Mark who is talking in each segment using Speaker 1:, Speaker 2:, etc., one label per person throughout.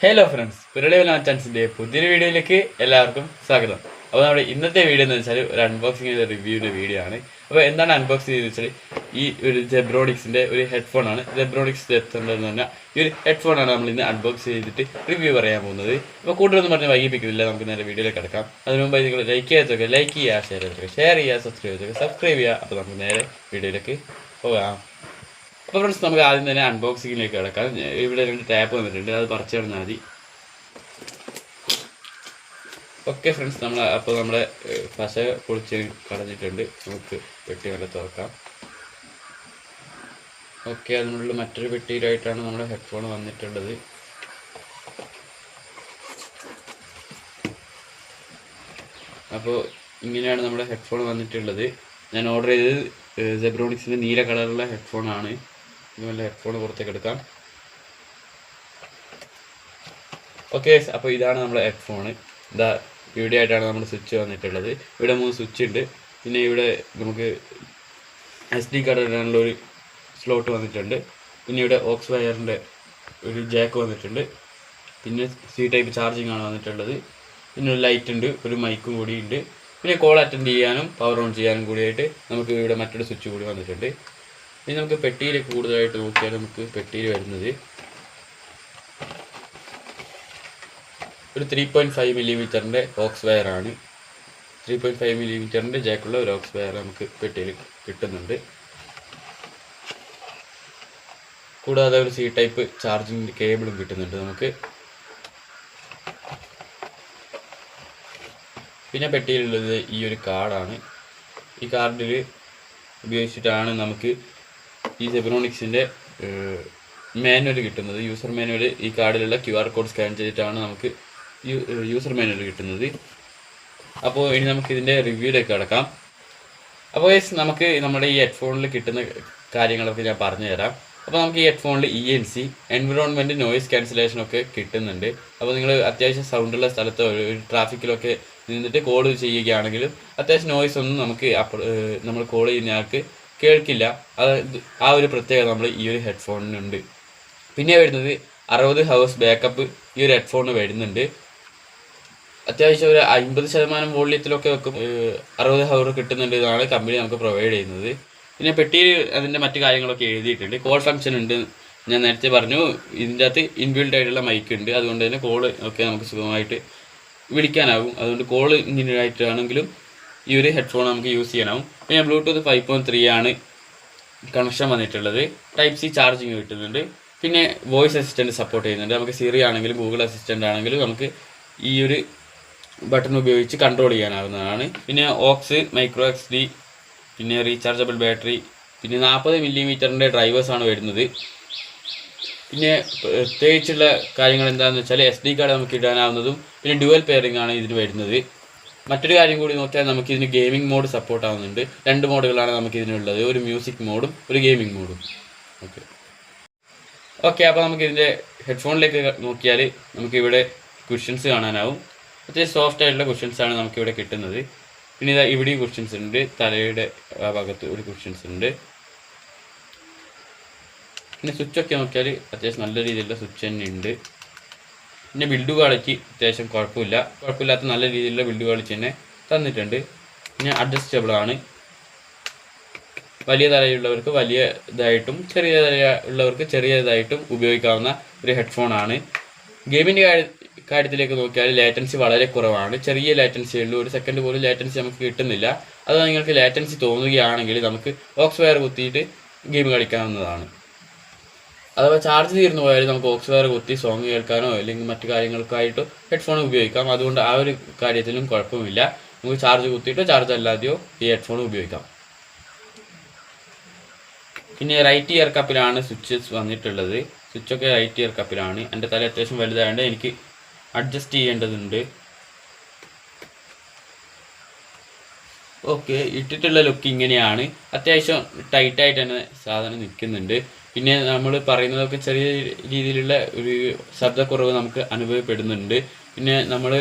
Speaker 1: Hello friends, Puralimala മച്ചാൻസിൻ്റെ പുതിയൊരു വീഡിയോയിലേക്ക് എല്ലാവർക്കും സ്വാഗതം. അപ്പോൾ നമ്മുടെ ഇന്നത്തെ വീഡിയോ എന്ന് വെച്ചാൽ ഒരു അൺബോക്സിംഗ് റിവ്യൂവിൻ്റെ വീഡിയോ ആണ്. അപ്പോൾ എന്താണ് അൺബോക്സ് ചെയ്തെന്ന് വെച്ചാൽ ഈ ഒരു ജെബ്രോണിക്സിൻ്റെ ഒരു ഹെഡ്ഫോണാണ്. ജെബ്രോണിക്സ് Zeb Thunder എന്ന് പറഞ്ഞാൽ ഈ ഒരു ഹെഡ്ഫോണാണ് നമ്മൾ ഇന്ന് അൺബോക്സ് ചെയ്തിട്ട് റിവ്യൂ പറയാൻ പോകുന്നത്. അപ്പോൾ കൂടുതലൊന്നും പറഞ്ഞ് വൈകിപ്പിക്കുന്നില്ല, നമുക്ക് നേരെ വീഡിയോയിലേക്ക് കിടക്കാം. അതിന് മുമ്പ് നിങ്ങൾ ലൈക്ക് ചെയ്യാത്തൊക്കെ ലൈക്ക് ചെയ്യുക, ഷെയർ ചെയ്യുക, സബ്സ്ക്രൈബ് ചെയ്യുക. അപ്പോൾ നമുക്ക് നേരെ വീഡിയോയിലേക്ക് പോകാം. അപ്പോൾ ഫ്രണ്ട്സ്, നമുക്ക് ആദ്യം തന്നെ അൺബോക്സിങ്ങിലേക്ക് കിടക്കാം. ഇവിടെ 2 ടാപ്പ് വന്നിട്ടുണ്ട്, അത് പറിച്ചു കിടന്നാൽ മതി. ഓക്കെ ഫ്രണ്ട്സ്, നമ്മുടെ പശ പൊളിച്ച് കളഞ്ഞിട്ടുണ്ട്. നമുക്ക് പെട്ടി നല്ല തുറക്കാം. ഓക്കെ, അതിനുള്ള മറ്റൊരു പെട്ടിയിലായിട്ടാണ് നമ്മുടെ ഹെഡ്ഫോൺ വന്നിട്ടുള്ളത്. അപ്പോൾ ഇങ്ങനെയാണ് നമ്മുടെ ഹെഡ്ഫോൺ വന്നിട്ടുള്ളത്. ഞാൻ ഓർഡർ ചെയ്തത് സെബ്രോണിക്സിൻ്റെ നീല കളറുള്ള ഹെഡ്ഫോണാണ്. ഇതുപോലെ ഹെഡ്ഫോൺ പുറത്തേക്ക് എടുക്കാം. ഓക്കെ, അപ്പോൾ ഇതാണ് നമ്മുടെ ഹെഡ്ഫോൺ. ഇതാ ഇവിടെ ആയിട്ടാണ് നമ്മുടെ സ്വിച്ച് വന്നിട്ടുള്ളത്. ഇവിടെ 3 സ്വിച്ച് ഉണ്ട്. പിന്നെ ഇവിടെ നമുക്ക് SD കാർഡ് ഇടാനുള്ള ഒരു സ്ലോട്ട് വന്നിട്ടുണ്ട്. പിന്നെ ഇവിടെ ഓക്സ് വയറിൻ്റെ ഒരു ജാക്ക് വന്നിട്ടുണ്ട്. പിന്നെ C ടൈപ്പ് ചാർജിങ് ആണ് വന്നിട്ടുള്ളത്. പിന്നെ ഒരു ലൈറ്റ് ഉണ്ട്, ഒരു മൈക്കും കൂടി ഉണ്ട്. പിന്നെ കോൾ അറ്റൻഡ് ചെയ്യാനും പവർ ഓൺ ചെയ്യാനും കൂടിയായിട്ട് നമുക്ക് ഇവിടെ മറ്റൊരു സ്വിച്ച് കൂടി വന്നിട്ടുണ്ട്. ഇനി നമുക്ക് പെട്ടിയിലേക്ക് കൂടുതലായിട്ട് നോക്കിയാൽ നമുക്ക് പെട്ടിയിൽ വരുന്നത് ഒരു 3.5 മില്ലിമീറ്ററിൻ്റെ ഓക്സ് വയറാണ്. 3.5 മില്ലിമീറ്ററിൻ്റെ ജാക്കുള്ള ഒരു ഓക്സ് വയർ നമുക്ക് പെട്ടിയിൽ കിട്ടുന്നുണ്ട്. കൂടാതെ ഒരു C ടൈപ്പ് ചാർജിങ് കേബിളും കിട്ടുന്നുണ്ട് നമുക്ക്. പിന്നെ പെട്ടിയിലുള്ളത് ഈ ഒരു കാർഡാണ്. ഈ കാർഡിൽ ഉപയോഗിച്ചിട്ടാണ് നമുക്ക് ഈ സെബ്രോണിക്സിൻ്റെ മാനുവൽ കിട്ടുന്നത്, യൂസർ മാനുവൽ. ഈ കാർഡിലുള്ള QR കോഡ് സ്കാൻ ചെയ്തിട്ടാണ് നമുക്ക് യൂസർ മാനുവൽ കിട്ടുന്നത്. അപ്പോൾ ഇനി നമുക്ക് ഇതിൻ്റെ റിവ്യൂയിലേക്ക് കിടക്കാം. അപ്പോൾ നമുക്ക് നമ്മുടെ ഈ ഹെഡ്ഫോണിൽ കിട്ടുന്ന കാര്യങ്ങളൊക്കെ ഞാൻ പറഞ്ഞു തരാം. അപ്പോൾ നമുക്ക് ഈ ഹെഡ്ഫോണിൽ ENC എൻവിറോൺമെൻറ്റ് നോയിസ് ക്യാൻസലേഷനൊക്കെ കിട്ടുന്നുണ്ട്. അപ്പോൾ നിങ്ങൾ അത്യാവശ്യം സൗണ്ടുള്ള സ്ഥലത്തോ ഒരു ട്രാഫിക്കിലൊക്കെ നിന്നിട്ട് കോൾ ചെയ്യുകയാണെങ്കിലും അത്യാവശ്യം നോയ്സ് ഒന്നും നമുക്ക് നമ്മൾ കോൾ ചെയ്യുന്ന ആൾക്ക് കേൾക്കില്ല. ആ ഒരു പ്രത്യേകത നമ്മൾ ഈ ഒരു ഹെഡ്ഫോണിനുണ്ട്. പിന്നെ വരുന്നത് 60 ഹവേഴ്സ് ബാക്കപ്പ് ഈ ഒരു ഹെഡ്ഫോണിന് വരുന്നുണ്ട്. അത്യാവശ്യം ഒരു 50% വോള്യത്തിലൊക്കെ വെക്കും 60 ഹവർ കിട്ടുന്നുണ്ട് എന്നാണ് കമ്പനി നമുക്ക് പ്രൊവൈഡ് ചെയ്യുന്നത്. പിന്നെ പെട്ടിയിൽ അതിൻ്റെ മറ്റു കാര്യങ്ങളൊക്കെ എഴുതിയിട്ടുണ്ട്. കോൾ ഫംഗ്ഷൻ ഉണ്ട്, ഞാൻ നേരത്തെ പറഞ്ഞു. ഇതിൻ്റെ അകത്ത് ഇൻബിൽഡ് ആയിട്ടുള്ള മൈക്ക് ഉണ്ട്, അതുകൊണ്ട് തന്നെ കോൾ ഒക്കെ നമുക്ക് സുഖമായിട്ട് വിളിക്കാനാവും. അതുകൊണ്ട് കോൾ ഇങ്ങനെയായിട്ടാണെങ്കിലും ഈ ഒരു ഹെഡ്ഫോൺ നമുക്ക് യൂസ് ചെയ്യാനാവും. പിന്നെ ബ്ലൂടൂത്ത് 5.3 ആണ് കണക്ഷൻ വന്നിട്ടുള്ളത്. Type C ചാർജിങ് കിട്ടുന്നുണ്ട്. പിന്നെ വോയിസ് അസിസ്റ്റൻറ്റ് സപ്പോർട്ട് ചെയ്യുന്നുണ്ട്. നമുക്ക് സിറി ആണെങ്കിലും ഗൂഗിൾ അസിസ്റ്റൻ്റ് ആണെങ്കിലും നമുക്ക് ഈ ഒരു ബട്ടൺ ഉപയോഗിച്ച് കൺട്രോൾ ചെയ്യാനാവുന്നതാണ്. പിന്നെ ഓക്സ്, മൈക്രോ SD, പിന്നെ റീചാർജബിൾ ബാറ്ററി, പിന്നെ 40 മില്ലിമീറ്ററിൻ്റെ ഡ്രൈവേഴ്സാണ് വരുന്നത്. പിന്നെ പ്രത്യേകിച്ചുള്ള കാര്യങ്ങൾ എന്താണെന്ന് വെച്ചാൽ SD കാർഡ് നമുക്ക് ഇടാനാവുന്നതും പിന്നെ ഡ്യുവൽ പെയറിംഗ് ആണ് ഇതിന് വരുന്നത്. മറ്റൊരു കാര്യം കൂടി നോക്കിയാൽ നമുക്ക് ഇതിന് ഗെയിമിംഗ് മോഡ് സപ്പോർട്ട് ആവുന്നുണ്ട്. 2 മോഡുകളാണ് നമുക്ക് ഇതിനുള്ളത്, ഒരു മ്യൂസിക് മോഡും ഒരു ഗെയിമിംഗ് മോഡും. ഓക്കെ, അപ്പോൾ നമുക്ക് ഇതിൻ്റെ ഹെഡ്ഫോണിലേക്ക് നോക്കിയാൽ നമുക്കിവിടെ കുഷ്യൻസ് കാണാനാവും. അത്യാവശ്യം സോഫ്റ്റ് ആയിട്ടുള്ള കുഷ്യൻസാണ് നമുക്കിവിടെ കിട്ടുന്നത്. പിന്നെ ഇതാ ഇവിടെയും കുഷ്യൻസ് ഉണ്ട്, തലയുടെ ആ ഭാഗത്ത് ഒരു കുഷ്യൻസ് ഉണ്ട്. പിന്നെ സ്വിച്ചൊക്കെ നോക്കിയാൽ അത്യാവശ്യം നല്ല രീതിയിലുള്ള സ്വിച്ച് തന്നെ ഉണ്ട്. പിന്നെ ബിൽഡ് ക്വാളിറ്റി അത്യാവശ്യം കുഴപ്പമില്ലാത്ത നല്ല രീതിയിലുള്ള ബിൽഡ് ക്വാളിറ്റി തന്നെ തന്നിട്ടുണ്ട്. പിന്നെ അഡ്ജസ്റ്റബിൾ ആണ്. വലിയ തലയുള്ളവർക്ക് വലിയതായിട്ടും ചെറിയ തലയുള്ളവർക്ക് ചെറിയതായിട്ടും ഉപയോഗിക്കാവുന്ന ഒരു ഹെഡ്ഫോണാണ്. ഗെയിമിൻ്റെ കാര്യത്തിലേക്ക് നോക്കിയാൽ ലേറ്റൻസി വളരെ കുറവാണ്. ചെറിയ ലേറ്റൻസി ഉള്ളൂ, 1 സെക്കൻഡ് പോലും ലേറ്റൻസി നമുക്ക് കിട്ടുന്നില്ല. അത് നിങ്ങൾക്ക് ലേറ്റൻസി തോന്നുകയാണെങ്കിൽ നമുക്ക് ഓക്സ് വയർ കുത്തിയിട്ട് ഗെയിം കളിക്കാവുന്നതാണ്. അഥവാ ചാർജ് തീർന്നു പോയാൽ നമുക്ക് ഓക്സ് വയർ കുത്തി സോങ് കേൾക്കാനോ അല്ലെങ്കിൽ മറ്റു കാര്യങ്ങൾക്കായിട്ടോ ഹെഡ്ഫോൺ ഉപയോഗിക്കാം. അതുകൊണ്ട് ആ ഒരു കാര്യത്തിലും കുഴപ്പമില്ല. നമുക്ക് ചാർജ് കുത്തിയിട്ടോ ചാർജ് അല്ലാതെയോ ഈ ഹെഡ്ഫോൺ ഉപയോഗിക്കാം. പിന്നെ റൈറ്റ് ഇയർ കപ്പിലാണ് സ്വിച്ചസ് വന്നിട്ടുള്ളത്. സ്വിച്ചൊക്കെ റൈറ്റ് ഇയർ കപ്പിലാണ്. എൻ്റെ തല അത്യാവശ്യം വലുതായതുകൊണ്ട് എനിക്ക് അഡ്ജസ്റ്റ് ചെയ്യേണ്ടതുണ്ട്. ഓക്കെ, ഇട്ടിട്ടുള്ള ലുക്ക് ഇങ്ങനെയാണ്. അത്യാവശ്യം ടൈറ്റായിട്ട് തന്നെ സാധനം നിൽക്കുന്നുണ്ട്. പിന്നെ നമ്മൾ പറയുന്നതൊക്കെ ചെറിയ രീതിയിലുള്ള ഒരു ശബ്ദക്കുറവ് നമുക്ക് അനുഭവപ്പെടുന്നുണ്ട്. പിന്നെ നമ്മൾ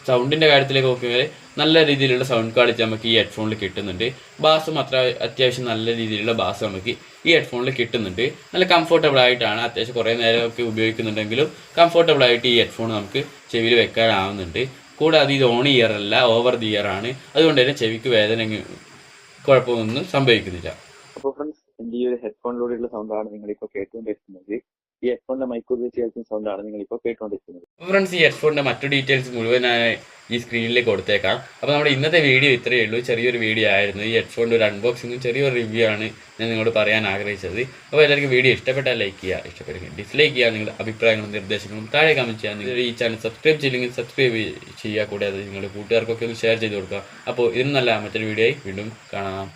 Speaker 1: സൗണ്ടിൻ്റെ കാര്യത്തിലേക്ക് നോക്കിയാൽ നല്ല രീതിയിലുള്ള സൗണ്ട് ക്വാളിറ്റി നമുക്ക് ഈ ഹെഡ്ഫോണിൽ കിട്ടുന്നുണ്ട്. ബാസും അത്യാവശ്യം നല്ല രീതിയിലുള്ള ബാസ് നമുക്ക് ഈ ഹെഡ്ഫോണിൽ കിട്ടുന്നുണ്ട്. നല്ല കംഫർട്ടബിൾ ആയിട്ടാണ്, അത്യാവശ്യം കുറേ നേരമൊക്കെ ഉപയോഗിക്കുന്നുണ്ടെങ്കിലും കംഫർട്ടബിൾ ആയിട്ട് ഈ ഹെഡ്ഫോൺ നമുക്ക് ചെവിയിൽ വെക്കാനാവുന്നുണ്ട്. കൂടാതെ ഇത് ഓൺ ഇയർ അല്ല, ഓവർ ദി ഇയർ ആണ്. അതുകൊണ്ട് തന്നെ ചെവിക്ക് വേദന കുഴപ്പമൊന്നും സംഭവിക്കുന്നില്ല.
Speaker 2: അപ്പോൾ ഫ്രണ്ട്സ്, എൻ്റെ ഈ ഒരു ഹെഡ്ഫോണിലൂടെയുള്ള സൗണ്ടാണ് നിങ്ങളിപ്പോൾ കേട്ടുകൊണ്ടിരിക്കുന്നത്. ഈ ഹെഡ്ഫോണിന്റെ മൈക്ക് ഉപയോഗിച്ച് കേൾക്കുന്ന സൗണ്ടാണ് നിങ്ങളിപ്പോൾ കേട്ടുകൊണ്ടിരിക്കുന്നത്.
Speaker 1: ഫ്രണ്ട്സ്, ഈ ഹെഡ്ഫോണിന്റെ മറ്റു ഡീറ്റെയിൽസ് മുഴുവനായി ഈ സ്ക്രീനിലേക്ക് കൊടുത്തേക്കാം. അപ്പോൾ നമ്മുടെ ഇന്നത്തെ വീഡിയോ ഇത്രയേ ഉള്ളൂ. ചെറിയൊരു വീഡിയോ ആയിരുന്നു. ഈ ഹെഡ്ഫോണിൻ്റെ ഒരു അൺബോക്സിങ്ങും ചെറിയൊരു റിവ്യൂ ആണ് ഞാൻ നിങ്ങളോട് പറയാൻ ആഗ്രഹിച്ചത്. അപ്പോൾ എല്ലാവർക്കും വീഡിയോ ഇഷ്ടപ്പെട്ടാൽ ലൈക്ക് ചെയ്യുക, ഇഷ്ടപ്പെടുക ഡിസ്ലൈക്ക് ചെയ്യുക, നിങ്ങളുടെ അഭിപ്രായങ്ങളും നിർദ്ദേശങ്ങളും താഴെ കമൻറ്റ് ചെയ്യുക. നിങ്ങൾ ഈ ചാനൽ സബ്സ്ക്രൈബ് ചെയ്യില്ലെങ്കിൽ സബ്സ്ക്രൈബ് ചെയ്യുക. കൂടാതെ നിങ്ങളുടെ കൂട്ടുകാർക്കൊക്കെ ഒന്ന് ഷെയർ ചെയ്ത് കൊടുക്കുക. അപ്പോൾ ഇതിനും നല്ല മറ്റൊരു വീഡിയോ ആയി വീണ്ടും കാണാം.